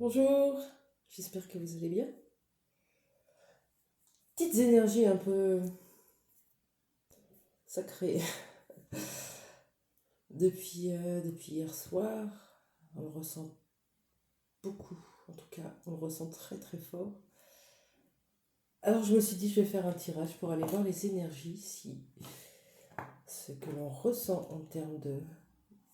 Bonjour, j'espère que vous allez bien. Petites énergies un peu sacrées depuis hier soir. On le ressent beaucoup, en tout cas, on le ressent très très fort. Alors je me suis dit, je vais faire un tirage pour aller voir les énergies, si ce que l'on ressent en termes de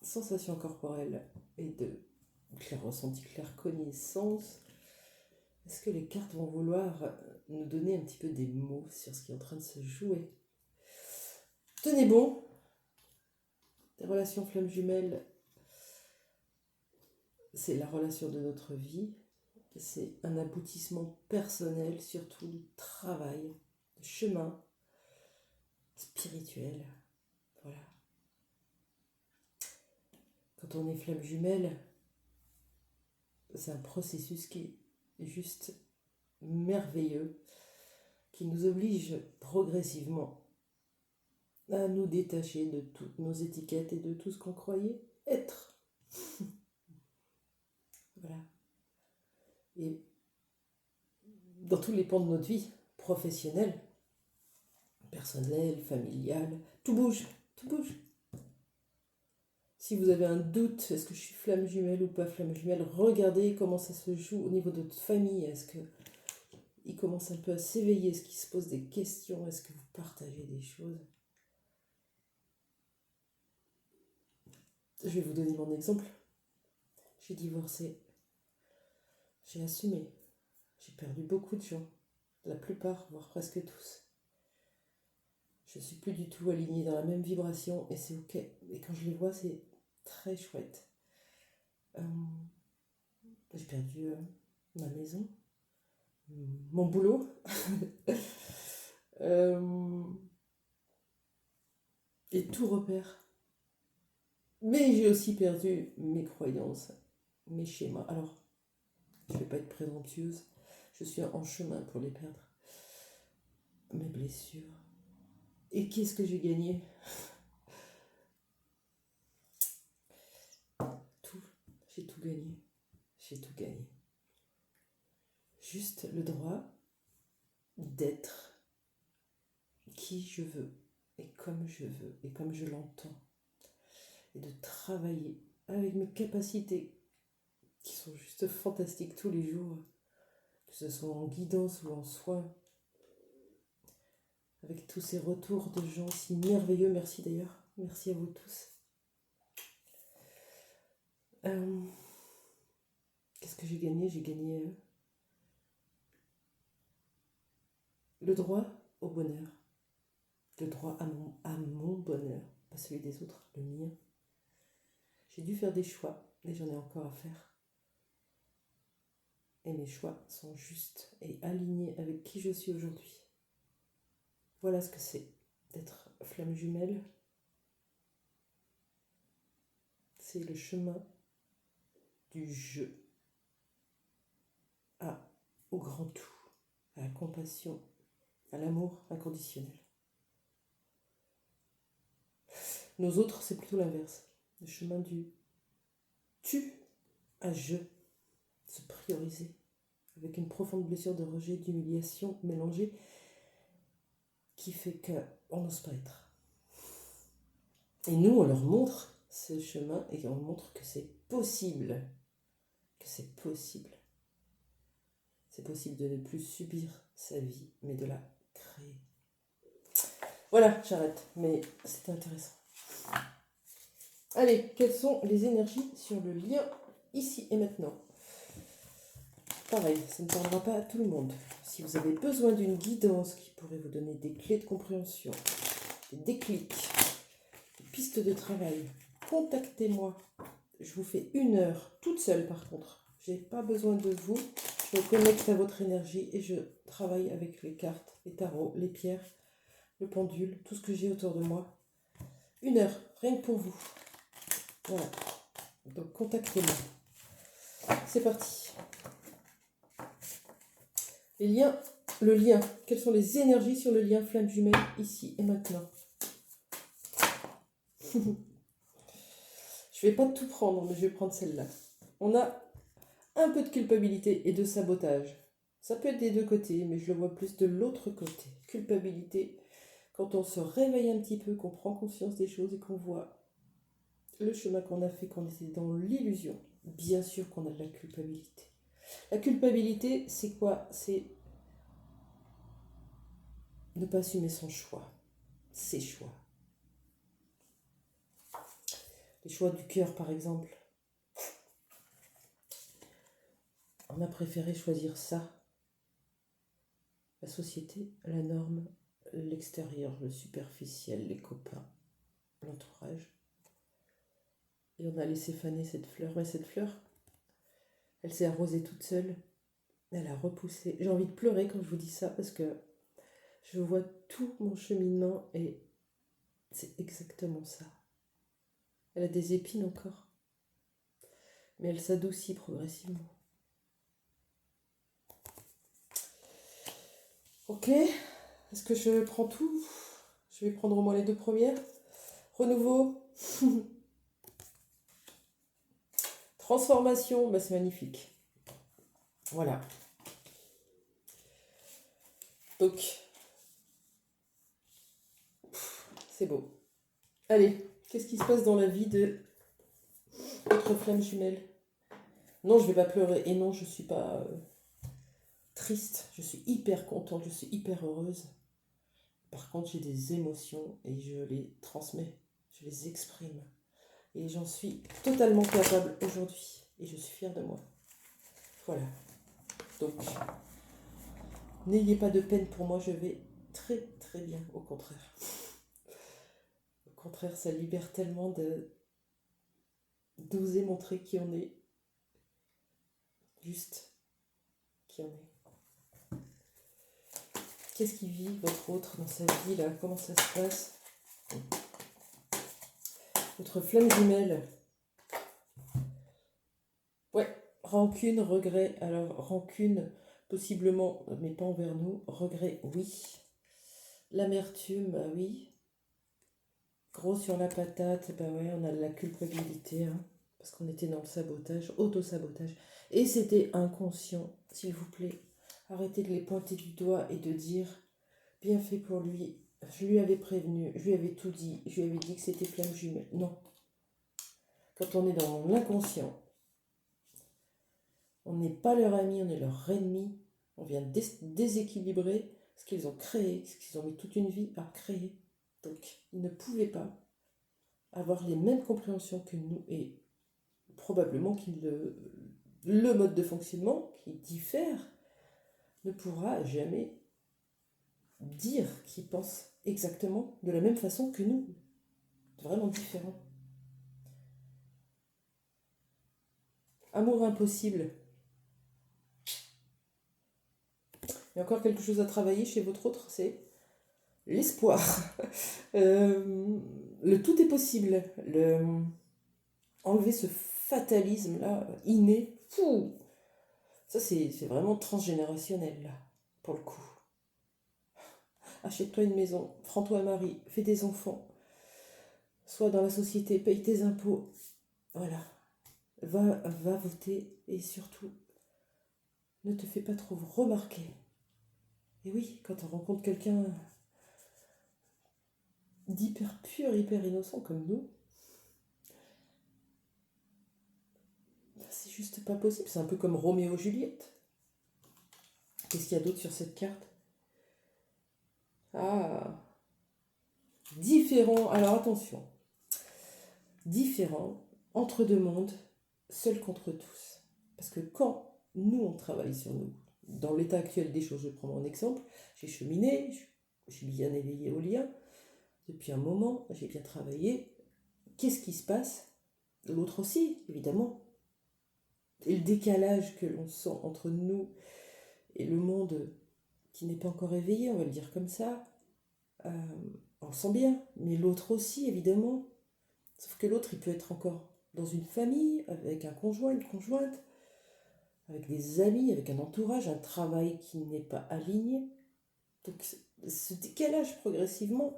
sensations corporelles et de clair ressenti, clair connaissance. Est-ce que les cartes vont vouloir nous donner un petit peu des mots sur ce qui est en train de se jouer? Tenez bon, les relations flammes jumelles, c'est la relation de notre vie, c'est un aboutissement personnel, surtout du travail, de chemin spirituel. Voilà. Quand on est flamme jumelle, c'est un processus qui est juste merveilleux, qui nous oblige progressivement à nous détacher de toutes nos étiquettes et de tout ce qu'on croyait être. Voilà. Et dans tous les pans de notre vie, professionnelle, personnelle, familiale, tout bouge, tout bouge. Si vous avez un doute, est-ce que je suis flamme jumelle ou pas flamme jumelle, regardez comment ça se joue au niveau de votre famille. Est-ce qu'il commence un peu à s'éveiller? Est-ce qu'il se pose des questions? Est-ce que vous partagez des choses? Je vais vous donner mon exemple. J'ai divorcé. J'ai assumé. J'ai perdu beaucoup de gens. La plupart, voire presque tous. Je ne suis plus du tout alignée dans la même vibration et c'est ok. Et quand je les vois, c'est très chouette. Euh, j'ai perdu ma maison, mon boulot. Euh, et tout repère. Mais j'ai aussi perdu mes croyances, mes schémas. Alors, je ne vais pas être présomptueuse, je suis en chemin pour les perdre. Mes blessures. Et qu'est-ce que j'ai gagné? Tout. J'ai tout gagné. J'ai tout gagné. Juste le droit d'être qui je veux et comme je veux et comme je l'entends. Et de travailler avec mes capacités qui sont juste fantastiques tous les jours, que ce soit en guidance ou en soins, avec tous ces retours de gens si merveilleux. Merci d'ailleurs, merci à vous tous. Euh, Qu'est-ce que j'ai gagné? J'ai gagné le droit au bonheur, le droit à mon bonheur, pas celui des autres, le mien. J'ai dû faire des choix et j'en ai encore à faire. Et mes choix sont justes et alignés avec qui je suis aujourd'hui. Voilà ce que c'est d'être flamme jumelle. C'est le chemin du jeu au grand tout, à la compassion, à l'amour inconditionnel. Nos autres, c'est plutôt l'inverse. Le chemin du tu à je, se prioriser, avec une profonde blessure de rejet, d'humiliation mélangée, qui fait qu'on n'ose pas être. Et nous, on leur montre ce chemin et on montre que c'est possible. Que c'est possible. C'est possible de ne plus subir sa vie, mais de la créer. Voilà, j'arrête, mais c'est intéressant. Allez, quelles sont les énergies sur le lien ici et maintenant? Pareil, ça ne parlera pas à tout le monde. Si vous avez besoin d'une guidance qui pourrait vous donner des clés de compréhension, des déclics, des pistes de travail, contactez-moi. Je vous fais 1 heure, toute seule par contre. Je n'ai pas besoin de vous. Je me connecte à votre énergie et je travaille avec les cartes, les tarots, les pierres, le pendule, tout ce que j'ai autour de moi. 1 heure, rien que pour vous. Voilà. Donc contactez-moi. C'est parti. Les liens, le lien. Quelles sont les énergies sur le lien flamme jumelle ici et maintenant? Je vais pas tout prendre, mais je vais prendre celle-là. On a un peu de culpabilité et de sabotage. Ça peut être des deux côtés, mais je le vois plus de l'autre côté. Culpabilité, quand on se réveille un petit peu, qu'on prend conscience des choses et qu'on voit le chemin qu'on a fait, qu'on était dans l'illusion. Bien sûr qu'on a de la culpabilité. La culpabilité, c'est quoi? C'est ne pas assumer son choix, ses choix. Les choix du cœur, par exemple. On a préféré choisir ça. La société, la norme, l'extérieur, le superficiel, les copains, l'entourage. Et on a laissé faner cette fleur. Mais cette fleur, elle s'est arrosée toute seule. Elle a repoussé. J'ai envie de pleurer quand je vous dis ça parce que je vois tout mon cheminement et c'est exactement ça. Elle a des épines encore, mais elle s'adoucit progressivement. Ok, est-ce que je prends tout? Je vais prendre au moins les deux premières. Renouveau. Transformation, bah c'est magnifique. Voilà. Donc, c'est beau. Allez, qu'est-ce qui se passe dans la vie de votre flamme jumelle? Non, je vais pas pleurer. Et non, je suis pas triste. Je suis hyper contente, je suis hyper heureuse. Par contre, j'ai des émotions et je les transmets, je les exprime. Et j'en suis totalement capable aujourd'hui. Et je suis fière de moi. Voilà. Donc, n'ayez pas de peine pour moi, je vais très très bien, au contraire. Au contraire, ça libère tellement d'oser montrer qui on est. Juste qui on est. Qu'est-ce qui vit votre autre dans sa vie là? Comment ça se passe? Votre flamme jumelle. Ouais, rancune, regret. Alors, rancune, possiblement, mais pas envers nous. Regret, oui. L'amertume, bah oui. Gros sur la patate, bah ouais, on a de la culpabilité, hein, parce qu'on était dans le sabotage, auto-sabotage. Et c'était inconscient, s'il vous plaît. Arrêtez de les pointer du doigt et de dire, bien fait pour lui, je lui avais prévenu, je lui avais tout dit, je lui avais dit que c'était flamme jumelle. Non. Quand on est dans l'inconscient, on n'est pas leur ami, on est leur ennemi. On vient déséquilibrer ce qu'ils ont créé, ce qu'ils ont mis toute une vie à créer. Donc, ils ne pouvaient pas avoir les mêmes compréhensions que nous et probablement le mode de fonctionnement qui diffère ne pourra jamais dire qu'il pense exactement de la même façon que nous. C'est vraiment différent. Amour impossible. Il y a encore quelque chose à travailler chez votre autre, c'est l'espoir. Le tout est possible. Enlever ce fatalisme-là, inné. Fou. Ça, c'est vraiment transgénérationnel, là, pour le coup. Achète-toi une maison, prends-toi un mari, fais des enfants. Sois dans la société, paye tes impôts. Voilà. Va voter et surtout, ne te fais pas trop remarquer. Et oui, quand on rencontre quelqu'un d'hyper pur, hyper innocent comme nous, c'est juste pas possible. C'est un peu comme Roméo et Juliette. Qu'est-ce qu'il y a d'autre sur cette carte? Ah, différent. Alors attention. Différent, entre deux mondes, seul contre tous. Parce que quand nous, on travaille sur nous, dans l'état actuel des choses, je prends mon exemple, j'ai cheminé, je suis bien éveillée au lien, depuis un moment, j'ai bien travaillé. Qu'est-ce qui se passe? L'autre aussi, évidemment. Et le décalage que l'on sent entre nous et le monde qui n'est pas encore éveillé, on va le dire comme ça, on le sent bien. Mais l'autre aussi, évidemment. Sauf que l'autre, il peut être encore dans une famille, avec un conjoint, une conjointe, avec des amis, avec un entourage, un travail qui n'est pas aligné. Donc ce décalage progressivement,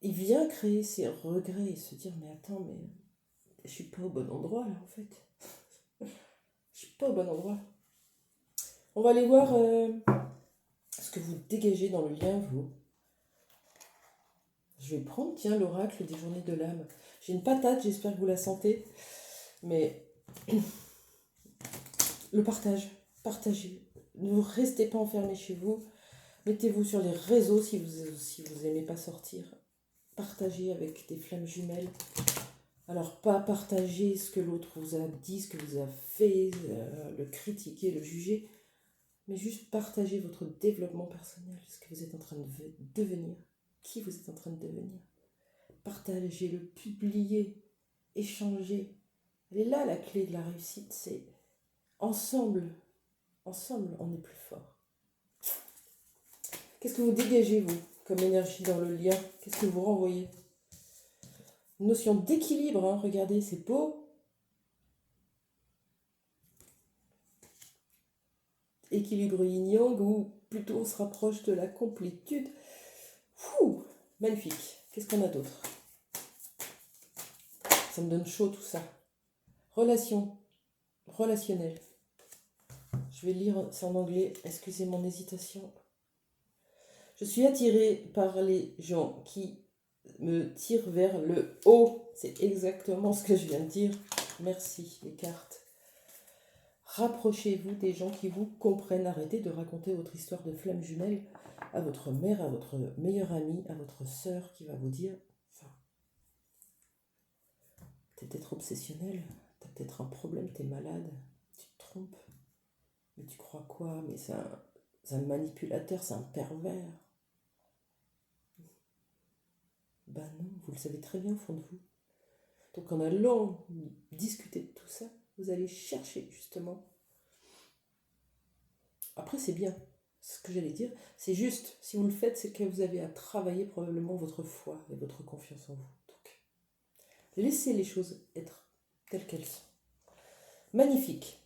il vient créer ces regrets et se dire mais attends, mais je suis pas au bon endroit là en fait. Je suis pas au bon endroit. On va aller voir ce que vous dégagez dans le lien, vous. Je vais prendre, tiens, l'oracle des journées de l'âme. J'ai une patate, j'espère que vous la sentez. Mais le partage, partagez. Ne restez pas enfermés chez vous. Mettez-vous sur les réseaux si vous aimez pas sortir. Partagez avec des flammes jumelles. Alors, pas partager ce que l'autre vous a dit, ce que vous a fait, le critiquer, le juger, mais juste partager votre développement personnel, ce que vous êtes en train de devenir, qui vous êtes en train de devenir. Partagez-le, publiez, échangez. Elle est là la clé de la réussite, c'est ensemble, on est plus fort. Qu'est-ce que vous dégagez, vous, comme énergie dans le lien? Qu'est-ce que vous renvoyez? Une notion d'équilibre, hein, regardez, c'est beau. Équilibre yin-yang, ou plutôt on se rapproche de la complétude. Fou, magnifique. Qu'est-ce qu'on a d'autre? Ça me donne chaud tout ça. Relationnel. Je vais lire, c'est en anglais, excusez mon hésitation. Je suis attirée par les gens qui me tirent vers le haut. C'est exactement ce que je viens de dire. Merci, les cartes. Rapprochez-vous des gens qui vous comprennent. Arrêtez de raconter votre histoire de flamme jumelle à votre mère, à votre meilleure amie, à votre sœur qui va vous dire t'es peut-être obsessionnel, t'as peut-être un problème, t'es malade, tu te trompes. Mais tu crois quoi? Mais c'est un manipulateur, c'est un pervers. Ben non, vous le savez très bien au fond de vous. Donc en allant discuter de tout ça, vous allez chercher justement. Après c'est bien, ce que j'allais dire, c'est juste, si vous le faites, c'est que vous avez à travailler probablement votre foi et votre confiance en vous. Donc laissez les choses être telles qu'elles sont. Magnifique.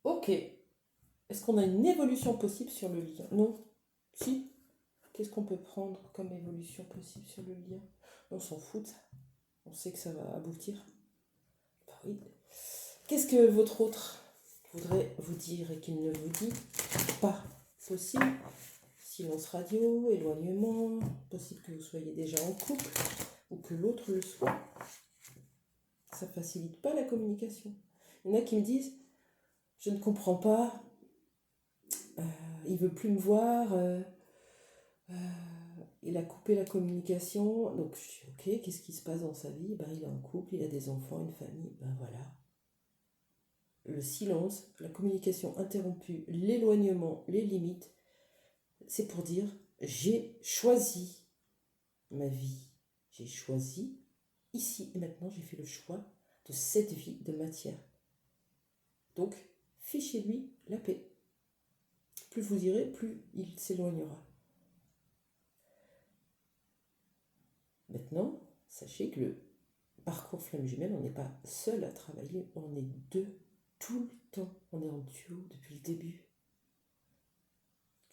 Ok. Est-ce qu'on a une évolution possible sur le lien? Non. Si. Qu'est-ce qu'on peut prendre comme évolution possible sur le lien? On s'en fout. On sait que ça va aboutir. Bah oui. Qu'est-ce que votre autre voudrait vous dire et qu'il ne vous dit pas possible? Silence radio, éloignement, possible que vous soyez déjà en couple ou que l'autre le soit. Ça ne facilite pas la communication. Il y en a qui me disent, je ne comprends pas, il ne veut plus me voir, il a coupé la communication, donc je suis ok, qu'est-ce qui se passe dans sa vie? Ben, il est en couple, il a des enfants, une famille, ben voilà. Le silence, la communication interrompue, l'éloignement, les limites, c'est pour dire j'ai choisi ma vie, j'ai choisi ici et maintenant, j'ai fait le choix de cette vie de matière. Donc, fichez-lui la paix. Plus vous irez, plus il s'éloignera. Maintenant, sachez que le parcours flamme jumelle, on n'est pas seul à travailler, on est deux tout le temps. On est en duo depuis le début.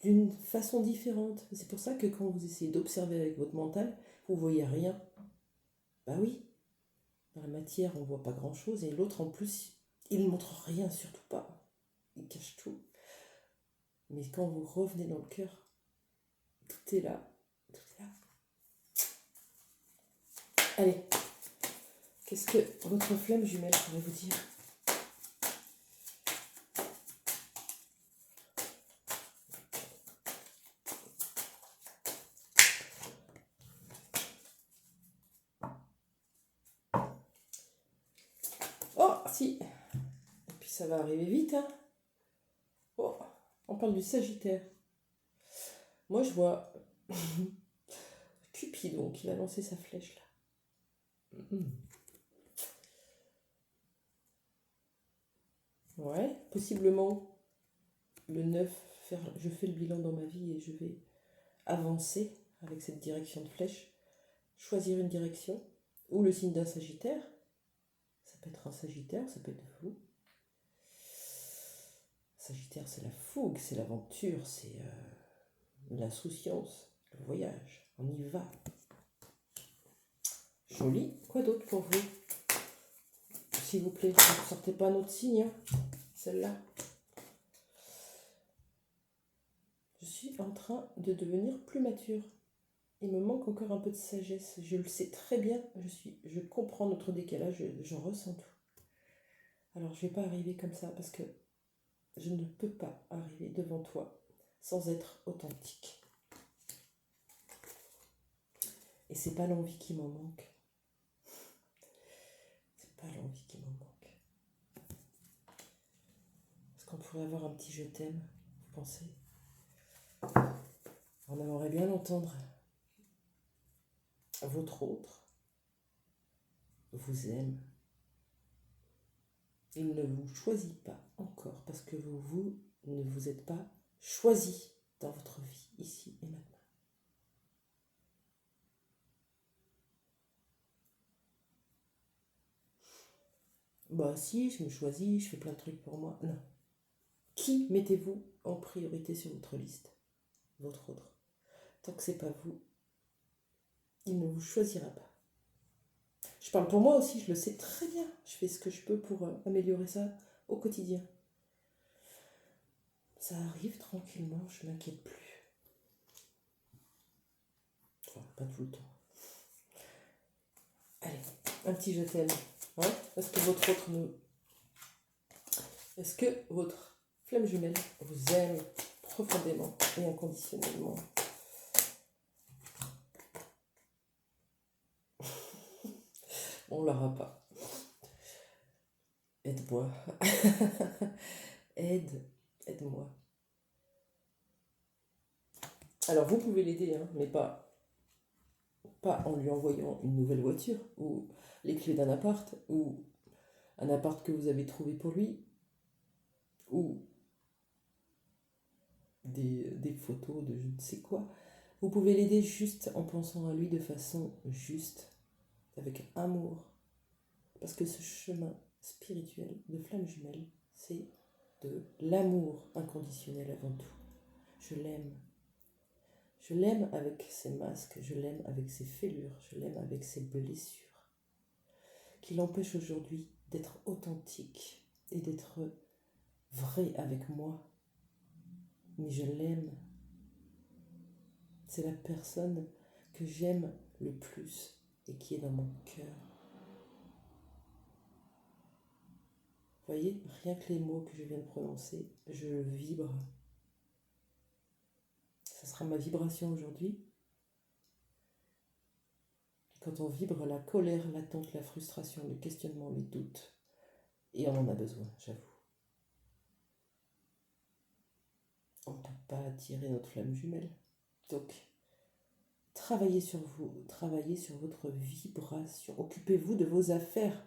D'une façon différente. C'est pour ça que quand vous essayez d'observer avec votre mental, vous ne voyez rien. Bah oui, dans la matière, on ne voit pas grand-chose. Et l'autre, en plus, il ne montre rien, surtout pas. Il cache tout. Mais quand vous revenez dans le cœur, tout est là. Tout est là. Allez, qu'est-ce que votre flamme jumelle pourrait vous dire? Oh, si. Et puis ça va arriver vite, hein. Oh, on parle du Sagittaire. Moi, je vois Cupidon qui va lancer sa flèche, là. Ouais, possiblement le 9, je fais le bilan dans ma vie et je vais avancer avec cette direction de flèche, choisir une direction, ou le signe d'un Sagittaire, ça peut être un Sagittaire, ça peut être vous. Sagittaire, c'est la fougue, c'est l'aventure, c'est l'insouciance, le voyage, on y va. Joli, quoi d'autre pour vous? s'il vous plaît. Ne sortez pas un autre signe, hein. Celle-là. Je suis en train de devenir plus mature. Il me manque encore un peu de sagesse. Je le sais très bien. Je comprends notre décalage. J'en ressens tout. Alors, je ne vais pas arriver comme ça parce que je ne peux pas arriver devant toi sans être authentique. Et c'est pas l'envie qui m'en manque. C'est pas l'envie qui m'en manque. Est-ce qu'on pourrait avoir un petit je t'aime, vous pensez? On aimerait bien l'entendre. Votre autre vous aime. Il ne vous choisit pas encore parce que vous ne vous êtes pas choisi dans votre vie, ici et maintenant. Bah si, je me choisis, je fais plein de trucs pour moi. Non. Qui mettez-vous en priorité sur votre liste? Votre autre. Tant que c'est pas vous, il ne vous choisira pas. Je parle pour moi aussi, je le sais très bien. Je fais ce que je peux pour améliorer ça au quotidien. Ça arrive tranquillement, je m'inquiète plus. Enfin, pas tout le temps. Allez, un petit je t'aime. Hein? Est-ce que votre autre Est-ce que votre flamme jumelle vous aime profondément et inconditionnellement? On l'aura pas. Aide-moi. Aide-moi. Alors vous pouvez l'aider, hein, mais pas en lui envoyant une nouvelle voiture ou les clés d'un appart ou un appart que vous avez trouvé pour lui ou des photos de je ne sais quoi. Vous pouvez l'aider juste en pensant à lui de façon juste, avec amour. Parce que ce chemin spirituel de flamme jumelle, c'est de l'amour inconditionnel avant tout. Je l'aime. Je l'aime avec ses masques, je l'aime avec ses fêlures, je l'aime avec ses blessures, qui l'empêchent aujourd'hui d'être authentique et d'être vrai avec moi. Mais je l'aime. C'est la personne que j'aime le plus et qui est dans mon cœur. Vous voyez, rien que les mots que je viens de prononcer, je vibre. Ça sera ma vibration aujourd'hui. Et quand on vibre la colère, l'attente, la frustration, le questionnement, les doutes, et on en a besoin, j'avoue. On ne peut pas attirer notre flamme jumelle. Donc, travaillez sur vous, travaillez sur votre vibration. Occupez-vous de vos affaires.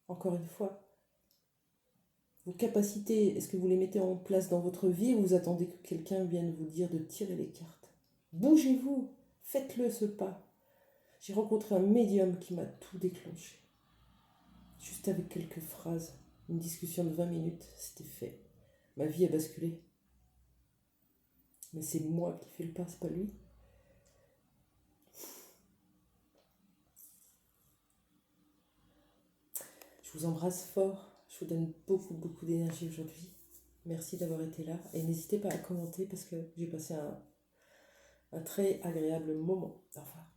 Encore une fois, vos capacités, est-ce que vous les mettez en place dans votre vie ou vous attendez que quelqu'un vienne vous dire de tirer les cartes? Bougez-vous, faites-le ce pas. J'ai rencontré un médium qui m'a tout déclenché. Juste avec quelques phrases, une discussion de 20 minutes, c'était fait. Ma vie a basculé. Mais c'est moi qui fais le pas, c'est pas lui. Je vous embrasse fort. Je vous donne beaucoup, beaucoup d'énergie aujourd'hui. Merci d'avoir été là. Et n'hésitez pas à commenter parce que j'ai passé un très agréable moment. Au revoir.